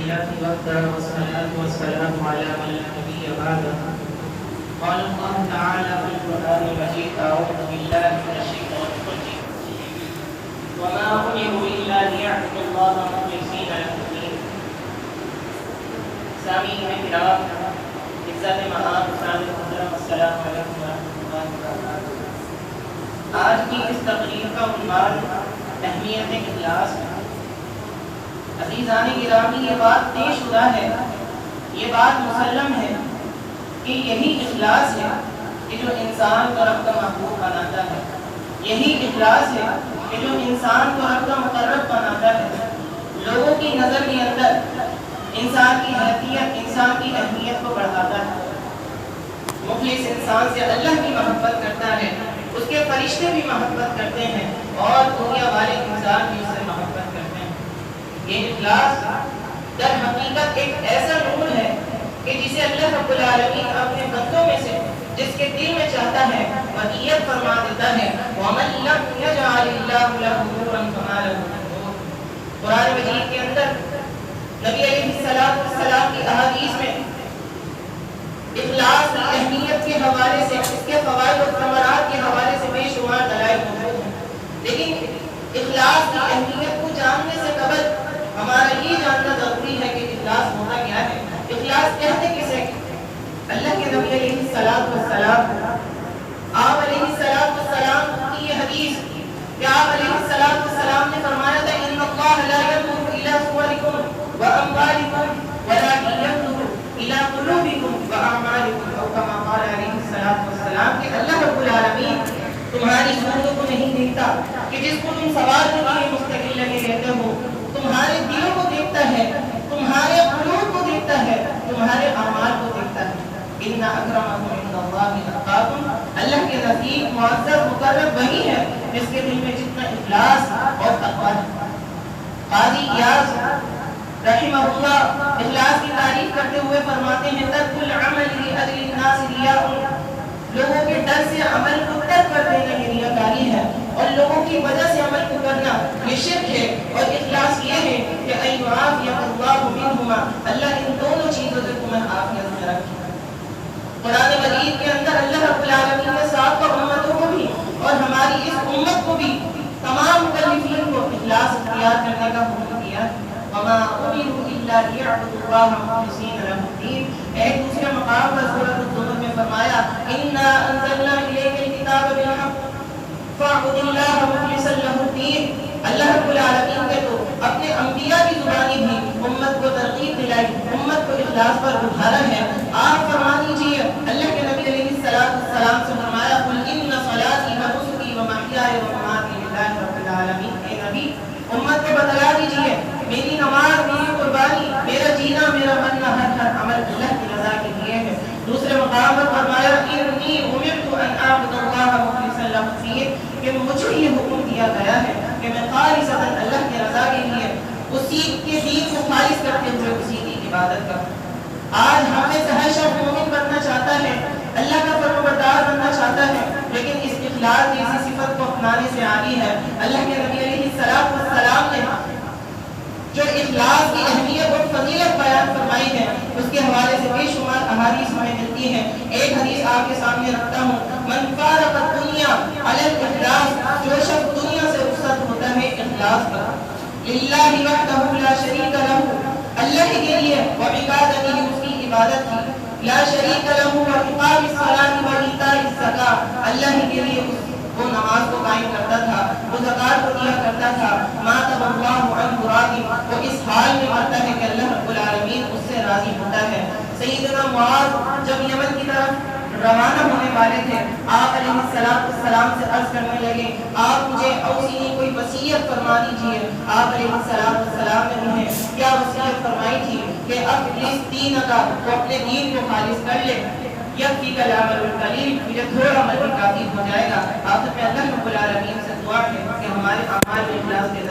لله وحده والصلاة والسلام على من لا نبي بعده. قال الله تعالى في القرآن المجيد: أعوذ بالله من الشيطان الرجيم وما أمروا إلا ليعبدوا الله مخلصين له الدين. سامعین کرام، عزت مآب استاد محترم، السلام علیکم ورحمۃ اللہ وبرکاتہ۔ آج کی اس تقریر کا عنوان اہمیت اخلاص ہے۔ عزیزان گرامی، یہ بات طے شدہ ہے، یہ بات مسلم ہے کہ یہی اخلاص ہے کہ جو انسان کو رب کا محبوب بناتا ہے، یہی اخلاص ہے کہ جو انسان کو رب کا مقرب بناتا ہے، لوگوں کی نظر کے اندر انسان کی حیثیت، انسان کی اہمیت کو بڑھاتا ہے۔ مخلص انسان سے اللہ کی محبت کرتا ہے، اس کے فرشتے بھی محبت کرتے ہیں اور دنیا والے انسان بھی اس سے محبت کرتے ہیں۔ یہ اخلاص در حقیقت ایک ایسا نور ہے کہ جسے اللہ رب العالمین اپنے بندوں میں سے جس کے دل میں چاہتا ہے ودیت فرما دیتا ہے۔ وَمَن لَّمْ يَجْعَلِ اللَّهُ لَهُ نُورًا فَمَا لَهُ مِن نُور۔ قرآن مجید کے اندر نبی علیہ السلام کی احادیث میں اخلاص کی اہمیت کے حوالے سے، اس کے فوائد و ثمرات کے حوالے سے بے شمار دلائل موجود ہیں، لیکن اخلاص کی اہمیت کو جاننے سے قبل ہمارا یہ جاننا ضروری ہے کہ اخلاص ہوتا کیا ہے، اخلاص کہتے کسے؟ اللہ کے نبی علیہ السلام آپ علیہ السلام کی یہ حدیث کہ آپ علیہ السلام نے فرمایا تھا: ان اللہ لا ينظر الى صورکم واموالکم ولكن ينظر الى قلوبکم واعمالکم، او کما قال علیہ السلام کہ اللہ رب العالمین تمہاری صورتوں کو نہیں دیکھتا کہ جس کو تم سوار کے لیے مستقل لگے رہتے ہو، تمہارے دلوں کو دیکھتا ہے، تمہارے قلوب کو دیکھتا ہے، تمہارے اعمال کو دیکھتا ہے۔ ان اکرمکم عند اللہ اتقاکم، اللہ کے نزدیک معزز مقرب وہی ہے جس کے دل میں جتنا اخلاص اور تقویٰ ہے۔ قاضی ایاز رحمہ اللہ اخلاص کی تعریف کرتے ہوئے فرماتے ہیں: ترک العمل لاجل الناس ریاء، لوگوں کے ڈر سے عمل کو ترک کر دینا یہ ریاکاری ہے، اور لوگوں کی وجہ سے عمل کو کرنا یہ شرک ہے۔ اور اخلاص یہ ہے کہ ان یعافیک اللہ منہما، اللہ ان دونوں چیزوں سے تمہیں عافیت میں رکھے۔ قرآن مجید کے اندر اللہ رب العالمین نے سابقہ امتوں کو بھی اور ہماری اس امت کو بھی، تمام مکلفین کو اخلاص اختیار کرنے کا حکم دیا۔ وما امروا الا ليعبدوا الله مخلصين له الدين۔ ایک دوسرے مقام پر سورۃ الزمر میں فرمایا: انا انزلنا اليك الكتاب بالحق فاعبد الله مخلصا له الدين۔ اللہ رب العالمین نے تو اپنے انبیاء کی زبانی بھی امت کو ترغیب دلائی، امت کو اخلاص پر ابھارا ہے۔ آپ فرما دیجیے، اللہ کے نبی علیہ السلام سے فرمایا: قل ان صلاتي ونسكي ومحياي ومماتي لله رب العالمین۔ اے نبی، امت کو بتلا دیجیے میری نماز، میری قربانی، میرا جینا، میرا مرنا، ہر عمل اللہ کی رضا کے لیے ہے۔ دوسرے مقام پر فرمایا: انی امرت ان اعبد اللہ مخلصا له الدین، کہ مجھے یہ حکم دیا گیا ہے کہ میں خالصا اللہ کی رضا کے لیے اسی کے دین کو خالص کرتے ہوئے اسی کی عبادت کروں۔ آج ہم میں سے ہر شخص مومن بننا چاہتا ہے، اللہ کا فرمانبردار بننا چاہتا ہے، لیکن اس اخلاص جیسی صفت کو اپنانے سے عاری ہے۔ اللہ کے نبی علیہ السلام نے جو اخلاص کی اہمیت اور فضیلت بیان فرمائی ہے، اس کے حوالے سے بے شمار احادیث ہمیں ملتی ہیں۔ ایک حدیث آپ کے سامنے رکھتا ہوں: من فارق الدنیا علی الاخلاص، جو شخص دنیا سے رخصت ہوتا ہے اخلاص پر، للہ وحدہ لا شریک لہ، اللہ کے لیے، وعبادتہ، اس کی عبادت کی، لا شریک لہ، واقام الصلاۃ وایتاء الزکاۃ، اللہ کے لیے وہ نماز کو قائم کرتا تھا، وہ زکات کو دیا کرتا تھا، مات اللہ عنہ راضی، وہ اس حال میں مرتا ہے کہ اللہ رب العالمین اس سے راضی ہوتا ہے۔ سیدنا معاذ جب یمن کی طرف روانہ ہونے والے تھے، آپ علیہ السلام سے عرض کرنے لگے: آپ مجھے اوصینی، کوئی وصیت فرما دیجیے۔ آپ علیہ السلام نے انہیں کیا وصیت فرمائی تھی کہ اخلص دینک، وہ اپنے دین کو خالص کر لے، یکفیک العمل القلیل، مجھے تھوڑا عمل بھی کافی ہو جائے گا۔ آپ سے اللہ رب العالمین سے دعا ہے کہ ہمارے اعمال میں اخلاص کے